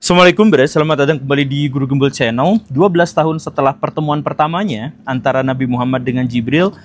Assalamualaikum bre, selamat datang kembali di Guru Gembul Channel. 12 tahun setelah pertemuan pertamanya antara Nabi Muhammad dengan Jibril,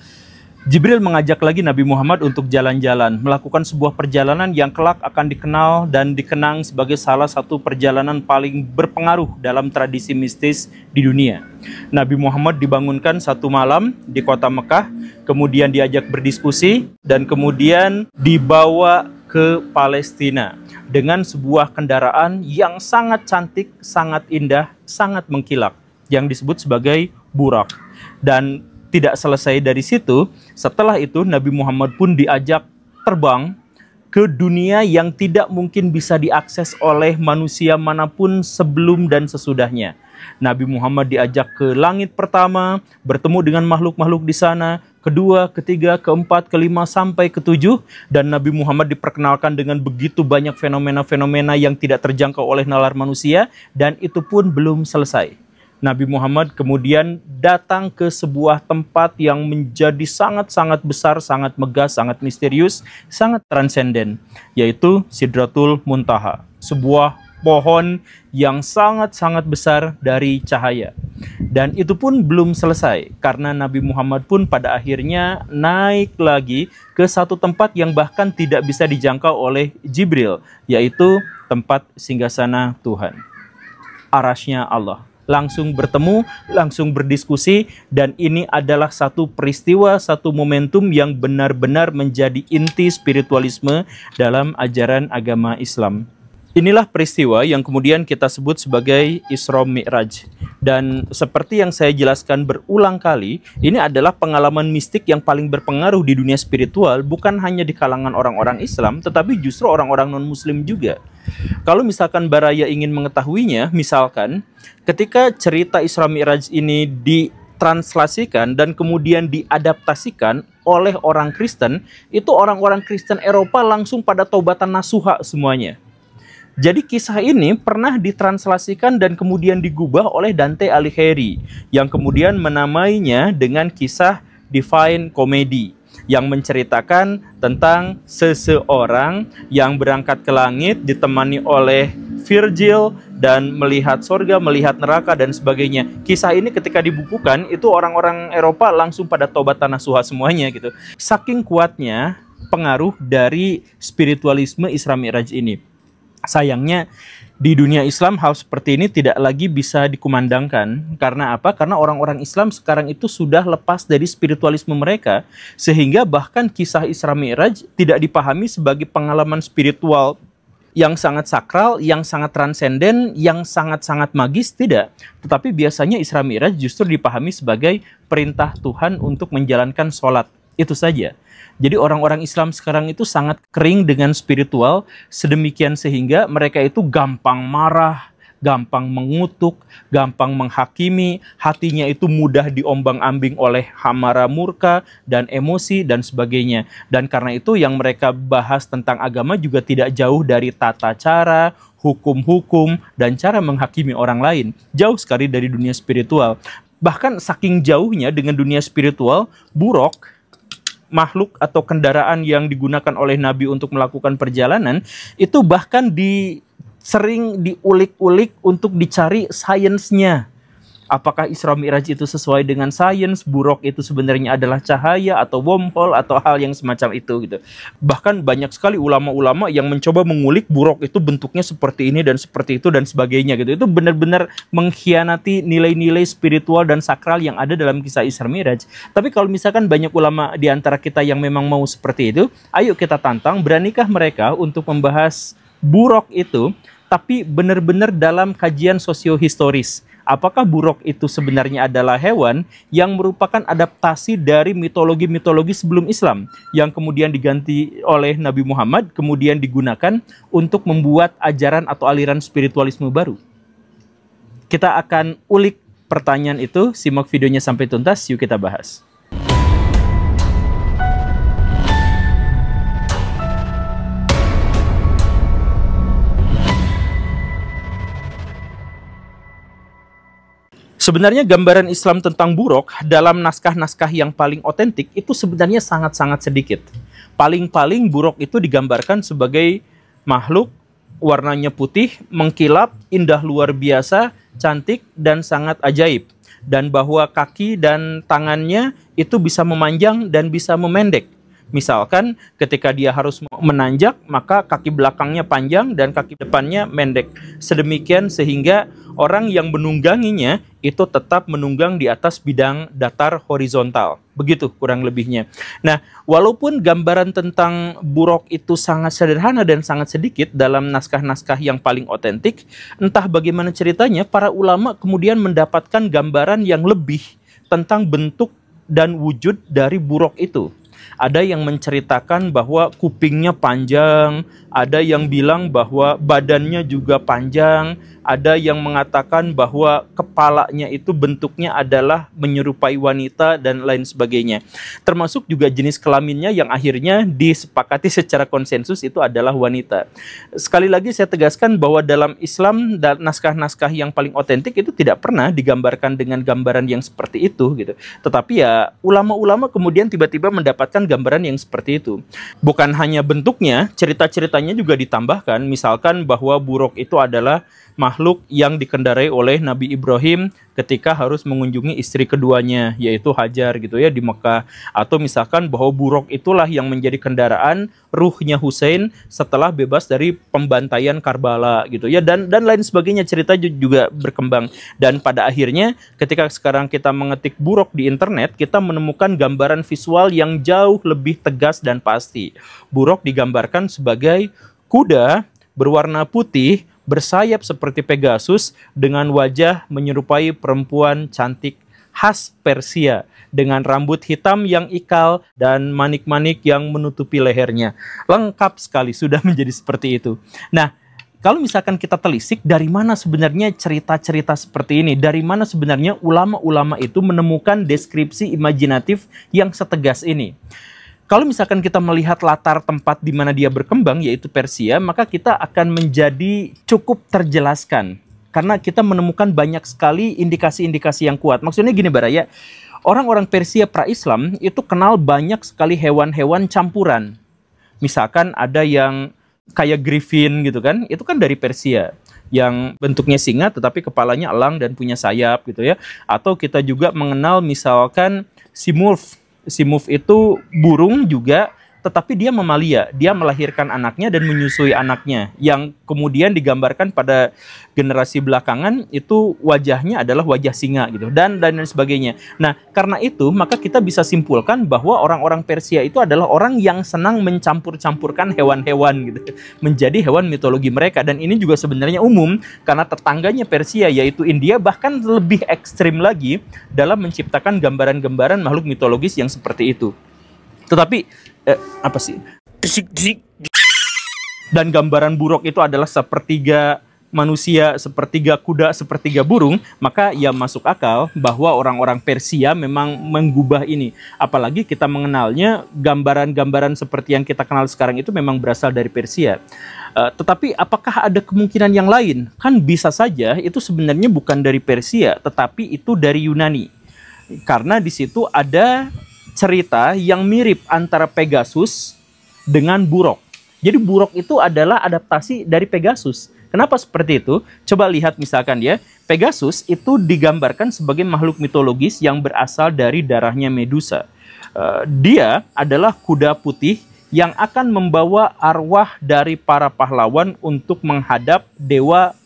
Jibril mengajak lagi Nabi Muhammad untuk jalan-jalan, melakukan sebuah perjalanan yang kelak akan dikenal dan dikenang sebagai salah satu perjalanan paling berpengaruh dalam tradisi mistis di dunia. Nabi Muhammad dibangunkan satu malam di kota Mekah, kemudian diajak berdiskusi, dan kemudian dibawa ke Palestina dengan sebuah kendaraan yang sangat cantik, sangat indah, sangat mengkilap, yang disebut sebagai Burak. Dan tidak selesai dari situ, setelah itu Nabi Muhammad pun diajak terbang ke dunia yang tidak mungkin bisa diakses oleh manusia manapun sebelum dan sesudahnya. Nabi Muhammad diajak ke langit pertama, bertemu dengan makhluk-makhluk di sana, kedua, ketiga, keempat, kelima, sampai ketujuh, dan Nabi Muhammad diperkenalkan dengan begitu banyak fenomena-fenomena yang tidak terjangkau oleh nalar manusia, dan itu pun belum selesai. Nabi Muhammad kemudian datang ke sebuah tempat yang menjadi sangat-sangat besar, sangat megah, sangat misterius, sangat transenden, yaitu Sidratul Muntaha, sebuah pohon yang sangat-sangat besar dari cahaya. Dan itu pun belum selesai, karena Nabi Muhammad pun pada akhirnya naik lagi ke satu tempat yang bahkan tidak bisa dijangkau oleh Jibril, yaitu tempat singgasana Tuhan, arasnya Allah. Langsung bertemu, langsung berdiskusi, dan ini adalah satu peristiwa, satu momentum yang benar-benar menjadi inti spiritualisme dalam ajaran agama Islam. Inilah peristiwa yang kemudian kita sebut sebagai Isra Mi'raj. Dan seperti yang saya jelaskan berulang kali, ini adalah pengalaman mistik yang paling berpengaruh di dunia spiritual, bukan hanya di kalangan orang-orang Islam, tetapi justru orang-orang non-Muslim juga. Kalau misalkan Baraya ingin mengetahuinya, misalkan ketika cerita Isra Mi'raj ini ditranslasikan dan kemudian diadaptasikan oleh orang Kristen, itu orang-orang Kristen Eropa langsung pada taubatan nasuha semuanya. Jadi kisah ini pernah ditranslasikan dan kemudian digubah oleh Dante Alighieri, yang kemudian menamainya dengan kisah Divine Comedy, yang menceritakan tentang seseorang yang berangkat ke langit ditemani oleh Virgil dan melihat sorga, melihat neraka, dan sebagainya. Kisah ini ketika dibukukan, itu orang-orang Eropa langsung pada tobat tanah suha semuanya gitu. Saking kuatnya pengaruh dari spiritualisme Isra Mi'raj ini. Sayangnya di dunia Islam hal seperti ini tidak lagi bisa dikumandangkan. Karena apa? Karena orang-orang Islam sekarang itu sudah lepas dari spiritualisme mereka, sehingga bahkan kisah Isra Mi'raj tidak dipahami sebagai pengalaman spiritual yang sangat sakral, yang sangat transenden, yang sangat-sangat magis, tidak. Tetapi biasanya Isra Mi'raj justru dipahami sebagai perintah Tuhan untuk menjalankan sholat. Itu saja. Jadi orang-orang Islam sekarang itu sangat kering dengan spiritual, sedemikian sehingga mereka itu gampang marah, gampang mengutuk, gampang menghakimi, hatinya itu mudah diombang-ambing oleh hamara murka dan emosi dan sebagainya. Dan karena itu yang mereka bahas tentang agama juga tidak jauh dari tata cara, hukum-hukum, dan cara menghakimi orang lain. Jauh sekali dari dunia spiritual. Bahkan saking jauhnya dengan dunia spiritual, Buraq, makhluk atau kendaraan yang digunakan oleh Nabi untuk melakukan perjalanan, itu bahkan sering diulik-ulik untuk dicari sainsnya. Apakah Isra Mi'raj itu sesuai dengan sains, Buraq itu sebenarnya adalah cahaya atau wormhole atau hal yang semacam itu gitu. Bahkan banyak sekali ulama-ulama yang mencoba mengulik Buraq itu bentuknya seperti ini dan seperti itu dan sebagainya gitu. Itu benar-benar mengkhianati nilai-nilai spiritual dan sakral yang ada dalam kisah Isra Mi'raj. Tapi kalau misalkan banyak ulama di antara kita yang memang mau seperti itu, ayo kita tantang, beranikah mereka untuk membahas Buraq itu, tapi benar-benar dalam kajian sosiohistoris. Apakah Buraq itu sebenarnya adalah hewan yang merupakan adaptasi dari mitologi-mitologi sebelum Islam, yang kemudian diganti oleh Nabi Muhammad, kemudian digunakan untuk membuat ajaran atau aliran spiritualisme baru? Kita akan ulik pertanyaan itu, simak videonya sampai tuntas, yuk kita bahas. Sebenarnya gambaran Islam tentang Buraq dalam naskah-naskah yang paling otentik itu sebenarnya sangat-sangat sedikit. Paling-paling Buraq itu digambarkan sebagai makhluk warnanya putih, mengkilap, indah luar biasa, cantik, dan sangat ajaib. Dan bahwa kaki dan tangannya itu bisa memanjang dan bisa memendek. Misalkan ketika dia harus menanjak, maka kaki belakangnya panjang dan kaki depannya mendek. Sedemikian sehingga orang yang menungganginya itu tetap menunggang di atas bidang datar horizontal. Begitu kurang lebihnya. Nah, walaupun gambaran tentang buruk itu sangat sederhana dan sangat sedikit dalam naskah-naskah yang paling otentik, entah bagaimana ceritanya, para ulama kemudian mendapatkan gambaran yang lebih tentang bentuk dan wujud dari buruk itu. Ada yang menceritakan bahwa kupingnya panjang, ada yang bilang bahwa badannya juga panjang, ada yang mengatakan bahwa kepalanya itu bentuknya adalah menyerupai wanita dan lain sebagainya. Termasuk juga jenis kelaminnya yang akhirnya disepakati secara konsensus itu adalah wanita. Sekali lagi saya tegaskan bahwa dalam Islam dan naskah-naskah yang paling otentik itu tidak pernah digambarkan dengan gambaran yang seperti itu gitu. Tetapi ya ulama-ulama kemudian tiba-tiba mendapatkan gambaran yang seperti itu. Bukan hanya bentuknya, cerita-ceritanya juga ditambahkan. Misalkan bahwa buruk itu adalah makhluk yang dikendarai oleh Nabi Ibrahim ketika harus mengunjungi istri keduanya, yaitu Hajar gitu ya di Mekah. Atau misalkan bahwa buruk itulah yang menjadi kendaraan ruhnya Husain setelah bebas dari pembantaian Karbala gitu ya, dan lain sebagainya. Cerita juga berkembang, dan pada akhirnya ketika sekarang kita mengetik buruk di internet, kita menemukan gambaran visual yang jauh lebih tegas dan pasti. Buruk digambarkan sebagai kuda berwarna putih, bersayap seperti Pegasus, dengan wajah menyerupai perempuan cantik khas Persia, dengan rambut hitam yang ikal dan manik-manik yang menutupi lehernya. Lengkap sekali, sudah menjadi seperti itu. Nah, kalau misalkan kita telisik, dari mana sebenarnya cerita-cerita seperti ini? Dari mana sebenarnya ulama-ulama itu menemukan deskripsi imajinatif yang setegas ini? Kalau misalkan kita melihat latar tempat di mana dia berkembang, yaitu Persia, maka kita akan menjadi cukup terjelaskan. Karena kita menemukan banyak sekali indikasi-indikasi yang kuat. Maksudnya gini Baraya, orang-orang Persia pra-Islam itu kenal banyak sekali hewan-hewan campuran. Misalkan ada yang kayak griffin gitu kan, itu kan dari Persia. Yang bentuknya singa tetapi kepalanya elang dan punya sayap gitu ya. Atau kita juga mengenal misalkan simurf. Simurf itu burung juga, tetapi dia mamalia. Dia melahirkan anaknya dan menyusui anaknya, yang kemudian digambarkan pada generasi belakangan itu wajahnya adalah wajah singa gitu, dan lain sebagainya. Nah, karena itu maka kita bisa simpulkan bahwa orang-orang Persia itu adalah orang yang senang mencampur-campurkan hewan-hewan gitu menjadi hewan mitologi mereka. Dan ini juga sebenarnya umum karena tetangganya Persia yaitu India bahkan lebih ekstrim lagi dalam menciptakan gambaran-gambaran makhluk mitologis yang seperti itu. Tetapi apa sih? Dan gambaran buruk itu adalah sepertiga manusia, sepertiga kuda, sepertiga burung, maka ya masuk akal bahwa orang-orang Persia memang menggubah ini. Apalagi kita mengenalnya gambaran-gambaran seperti yang kita kenal sekarang itu memang berasal dari Persia. Tetapi apakah ada kemungkinan yang lain? Kan bisa saja itu sebenarnya bukan dari Persia, tetapi itu dari Yunani. Karena di situ ada cerita yang mirip antara Pegasus dengan buruk. Jadi buruk itu adalah adaptasi dari Pegasus. Kenapa seperti itu? Coba lihat misalkan ya, Pegasus itu digambarkan sebagai makhluk mitologis yang berasal dari darahnya Medusa. Dia adalah kuda putih yang akan membawa arwah dari para pahlawan untuk menghadap dewa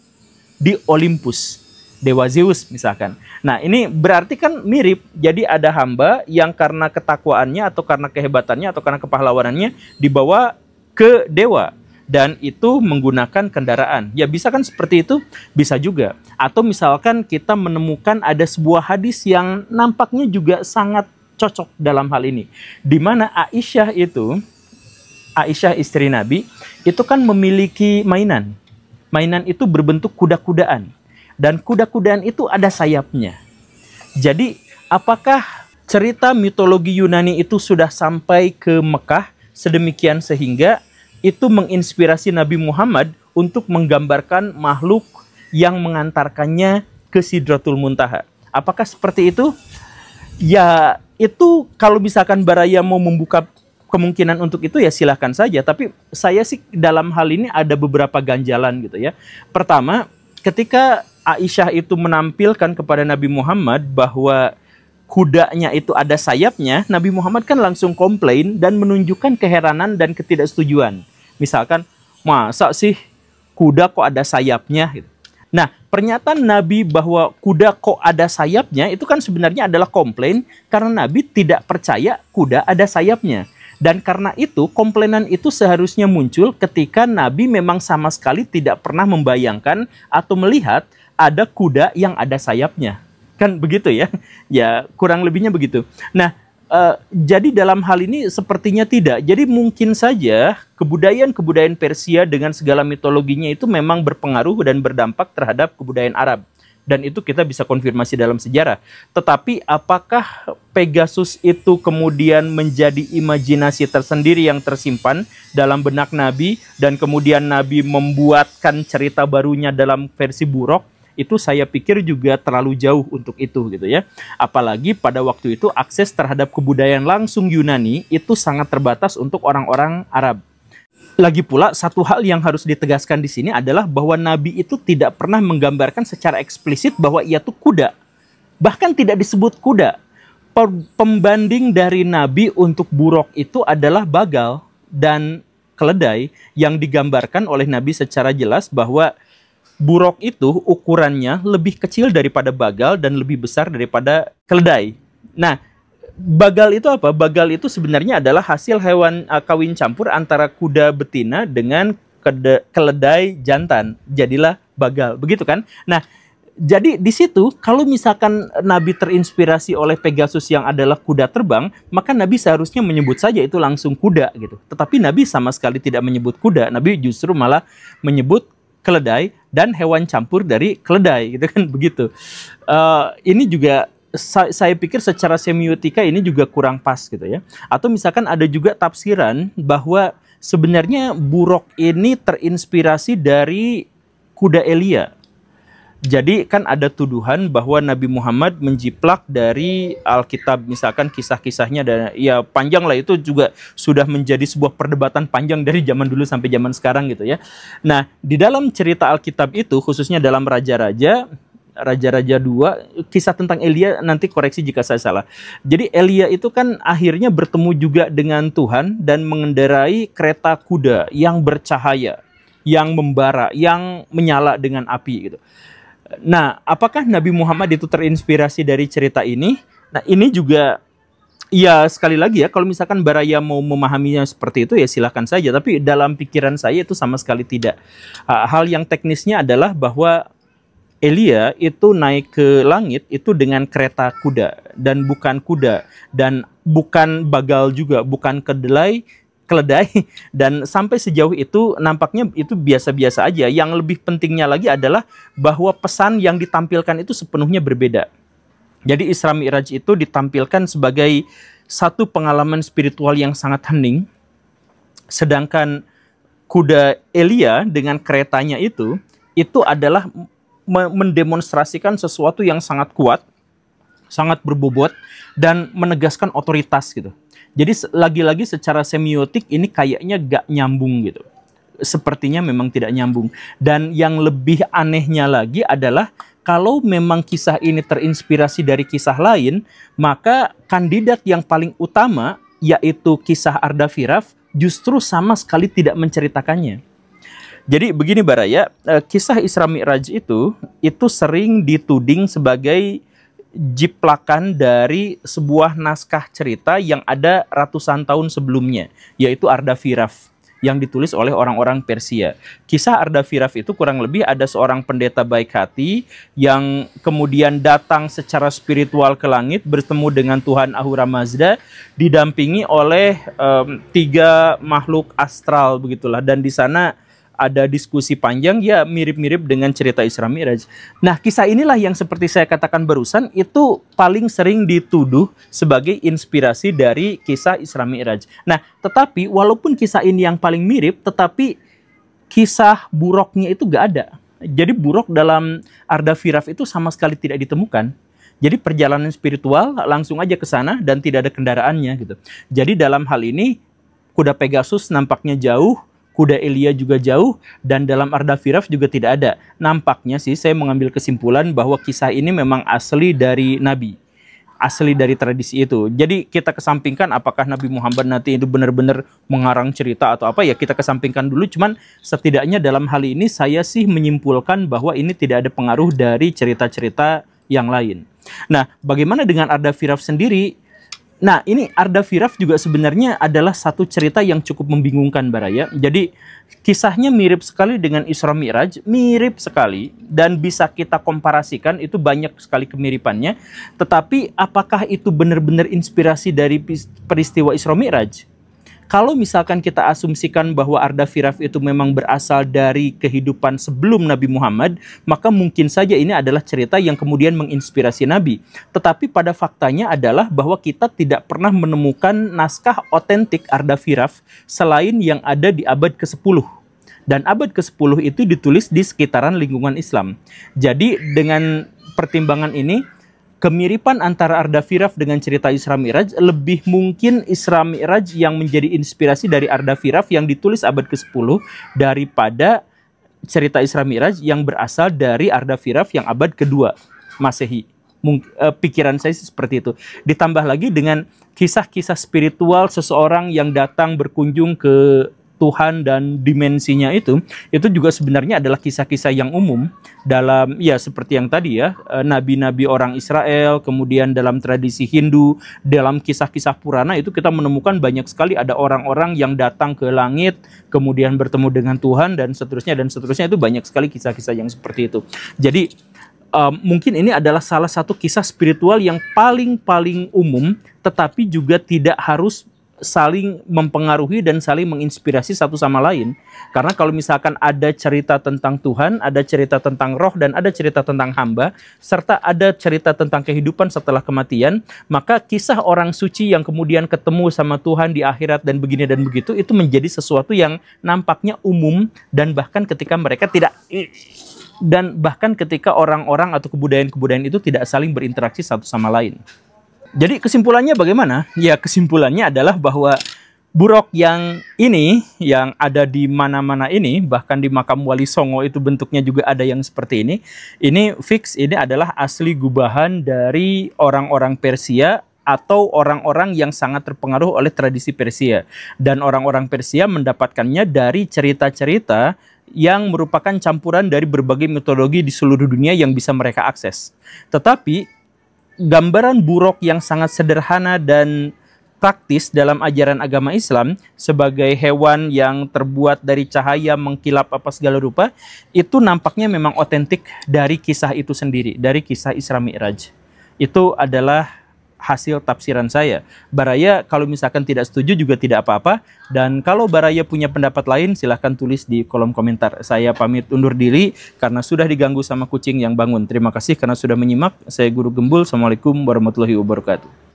di Olympus. Dewa Zeus misalkan. Nah ini berarti kan mirip. Jadi ada hamba yang karena ketakwaannya atau karena kehebatannya atau karena kepahlawanannya dibawa ke dewa. Dan itu menggunakan kendaraan. Ya bisa kan seperti itu? Bisa juga. Atau misalkan kita menemukan ada sebuah hadis yang nampaknya juga sangat cocok dalam hal ini. Di mana Aisyah itu, Aisyah istri Nabi, itu kan memiliki mainan. Mainan itu berbentuk kuda-kudaan. Dan kuda-kudaan itu ada sayapnya. Jadi apakah cerita mitologi Yunani itu sudah sampai ke Mekah sedemikian sehingga itu menginspirasi Nabi Muhammad untuk menggambarkan makhluk yang mengantarkannya ke Sidratul Muntaha? Apakah seperti itu? Ya, itu kalau misalkan Baraya mau membuka kemungkinan untuk itu ya silahkan saja. Tapi saya sih dalam hal ini ada beberapa ganjalan gitu ya. Pertama, ketika Aisyah itu menampilkan kepada Nabi Muhammad bahwa kudanya itu ada sayapnya, Nabi Muhammad kan langsung komplain dan menunjukkan keheranan dan ketidaksetujuan. Misalkan, masa sih kuda kok ada sayapnya? Gitu. Nah, pernyataan Nabi bahwa kuda kok ada sayapnya itu kan sebenarnya adalah komplain karena Nabi tidak percaya kuda ada sayapnya. Dan karena itu, komplainan itu seharusnya muncul ketika Nabi memang sama sekali tidak pernah membayangkan atau melihat ada kuda yang ada sayapnya. Kan begitu ya? Ya, kurang lebihnya begitu. Nah, jadi dalam hal ini sepertinya tidak. Jadi mungkin saja kebudayaan Persia dengan segala mitologinya itu memang berpengaruh dan berdampak terhadap kebudayaan Arab. Dan itu kita bisa konfirmasi dalam sejarah. Tetapi apakah Pegasus itu kemudian menjadi imajinasi tersendiri yang tersimpan dalam benak Nabi dan kemudian Nabi membuatkan cerita barunya dalam versi Buraq? Itu saya pikir juga terlalu jauh untuk itu gitu ya. Apalagi pada waktu itu akses terhadap kebudayaan langsung Yunani itu sangat terbatas untuk orang-orang Arab. Lagi pula satu hal yang harus ditegaskan di sini adalah bahwa Nabi itu tidak pernah menggambarkan secara eksplisit bahwa ia tuh kuda. Bahkan tidak disebut kuda. Pembanding dari Nabi untuk Buraq itu adalah bagal dan keledai yang digambarkan oleh Nabi secara jelas bahwa Buraq itu ukurannya lebih kecil daripada bagal dan lebih besar daripada keledai. Nah, bagal itu apa? Bagal itu sebenarnya adalah hasil hewan kawin campur antara kuda betina dengan keledai jantan. Jadilah bagal, begitu kan? Nah, jadi di situ kalau misalkan Nabi terinspirasi oleh Pegasus yang adalah kuda terbang, maka Nabi seharusnya menyebut saja itu langsung kuda gitu. Tetapi Nabi sama sekali tidak menyebut kuda. Nabi justru malah menyebut keledai dan hewan campur dari keledai gitu kan begitu. Ini juga saya pikir secara semiotika ini juga kurang pas gitu ya. Atau misalkan ada juga tafsiran bahwa sebenarnya Buraq ini terinspirasi dari kuda Elia. Jadi kan ada tuduhan bahwa Nabi Muhammad menjiplak dari Alkitab, misalkan kisah-kisahnya, dan ya panjang lah, itu juga sudah menjadi sebuah perdebatan panjang dari zaman dulu sampai zaman sekarang gitu ya. Nah, di dalam cerita Alkitab itu, khususnya dalam Raja-Raja 2, kisah tentang Elia, nanti koreksi jika saya salah. Jadi Elia itu kan akhirnya bertemu juga dengan Tuhan dan mengendarai kereta kuda yang bercahaya, yang membara, yang menyala dengan api gitu. Nah, apakah Nabi Muhammad itu terinspirasi dari cerita ini? Nah, ini juga, ya sekali lagi ya, kalau misalkan Baraya mau memahaminya seperti itu ya silahkan saja. Tapi dalam pikiran saya itu sama sekali tidak. Hal yang teknisnya adalah bahwa Elia itu naik ke langit itu dengan kereta kuda. Dan bukan kuda. Dan bukan bagal juga, bukan keledai. Dan sampai sejauh itu nampaknya itu biasa-biasa aja. Yang lebih pentingnya lagi adalah bahwa pesan yang ditampilkan itu sepenuhnya berbeda. Jadi Isra Mi'raj itu ditampilkan sebagai satu pengalaman spiritual yang sangat hening. Sedangkan kuda Elia dengan keretanya itu adalah mendemonstrasikan sesuatu yang sangat kuat, sangat berbobot, dan menegaskan otoritas gitu. Jadi lagi-lagi secara semiotik ini kayaknya gak nyambung gitu. Sepertinya memang tidak nyambung. Dan yang lebih anehnya lagi adalah kalau memang kisah ini terinspirasi dari kisah lain, maka kandidat yang paling utama, yaitu kisah Ardaphiraf, justru sama sekali tidak menceritakannya. Jadi begini Baraya, kisah Isra Mi'raj itu sering dituding sebagai jiplakan dari sebuah naskah cerita yang ada ratusan tahun sebelumnya, yaitu Ardaphiraf, yang ditulis oleh orang-orang Persia. Kisah Ardaphiraf itu kurang lebih ada seorang pendeta baik hati yang kemudian datang secara spiritual ke langit bertemu dengan Tuhan Ahura Mazda, didampingi oleh 3 makhluk astral begitulah, dan di sana ada diskusi panjang, ya mirip-mirip dengan cerita Isra Mi'raj. Nah, kisah inilah yang seperti saya katakan barusan, itu paling sering dituduh sebagai inspirasi dari kisah Isra Mi'raj. Nah, tetapi walaupun kisah ini yang paling mirip, tetapi kisah Buraqnya itu gak ada. Jadi Buraq dalam Ardaphiraf itu sama sekali tidak ditemukan. Jadi perjalanan spiritual langsung aja ke sana dan tidak ada kendaraannya gitu. Jadi dalam hal ini kuda Pegasus nampaknya jauh, kuda Elia juga jauh, dan dalam Arda-Firaf juga tidak ada. Nampaknya sih saya mengambil kesimpulan bahwa kisah ini memang asli dari Nabi, asli dari tradisi itu. Jadi kita kesampingkan apakah Nabi Muhammad nanti itu benar-benar mengarang cerita atau apa, ya kita kesampingkan dulu. Cuman setidaknya dalam hal ini saya sih menyimpulkan bahwa ini tidak ada pengaruh dari cerita-cerita yang lain. Nah, bagaimana dengan Arda-Firaf sendiri? Nah, ini Arda-Firaf juga sebenarnya adalah satu cerita yang cukup membingungkan, Baraya. Jadi, kisahnya mirip sekali dengan Isra Mi'raj, mirip sekali, dan bisa kita komparasikan, itu banyak sekali kemiripannya. Tetapi, apakah itu benar-benar inspirasi dari peristiwa Isra Mi'raj? Kalau misalkan kita asumsikan bahwa Arda-Firaf itu memang berasal dari kehidupan sebelum Nabi Muhammad, maka mungkin saja ini adalah cerita yang kemudian menginspirasi Nabi. Tetapi pada faktanya adalah bahwa kita tidak pernah menemukan naskah otentik Arda-Firaf selain yang ada di abad ke-10. Dan abad ke-10 itu ditulis di sekitaran lingkungan Islam. Jadi dengan pertimbangan ini, kemiripan antara Arda-Firaf dengan cerita Isra Mi'raj lebih mungkin Isra Mi'raj yang menjadi inspirasi dari Arda-Firaf yang ditulis abad ke-10 daripada cerita Isra Mi'raj yang berasal dari Arda-Firaf yang abad ke-2 Masehi. Pikiran saya seperti itu. Ditambah lagi dengan kisah-kisah spiritual seseorang yang datang berkunjung ke Tuhan dan dimensinya itu juga sebenarnya adalah kisah-kisah yang umum dalam, ya seperti yang tadi ya, nabi-nabi orang Israel, kemudian dalam tradisi Hindu, dalam kisah-kisah Purana itu kita menemukan banyak sekali ada orang-orang yang datang ke langit, kemudian bertemu dengan Tuhan dan seterusnya, itu banyak sekali kisah-kisah yang seperti itu. Jadi mungkin ini adalah salah satu kisah spiritual yang paling umum, tetapi juga tidak harus saling mempengaruhi dan saling menginspirasi satu sama lain. Karena kalau misalkan ada cerita tentang Tuhan, ada cerita tentang roh, dan ada cerita tentang hamba, serta ada cerita tentang kehidupan setelah kematian, maka kisah orang suci yang kemudian ketemu sama Tuhan di akhirat dan begini dan begitu, itu menjadi sesuatu yang nampaknya umum, dan bahkan ketika mereka tidak, dan bahkan ketika orang-orang atau kebudayaan-kebudayaan itu tidak saling berinteraksi satu sama lain. Jadi kesimpulannya bagaimana? Ya kesimpulannya adalah bahwa buruk yang ini, yang ada di mana-mana ini, bahkan di makam Wali Songo itu bentuknya juga ada yang seperti ini fix, ini adalah asli gubahan dari orang-orang Persia atau orang-orang yang sangat terpengaruh oleh tradisi Persia. Dan orang-orang Persia mendapatkannya dari cerita-cerita yang merupakan campuran dari berbagai mitologi di seluruh dunia yang bisa mereka akses. Tetapi gambaran buruk yang sangat sederhana dan praktis dalam ajaran agama Islam sebagai hewan yang terbuat dari cahaya, mengkilap apa segala rupa, itu nampaknya memang otentik dari kisah itu sendiri, dari kisah Isra Mi'raj. Itu adalah hasil tafsiran saya. Baraya kalau misalkan tidak setuju juga tidak apa-apa, dan kalau Baraya punya pendapat lain silahkan tulis di kolom komentar. Saya pamit undur diri karena sudah diganggu sama kucing yang bangun. Terima kasih karena sudah menyimak. Saya Guru Gembul. Assalamualaikum warahmatullahi wabarakatuh.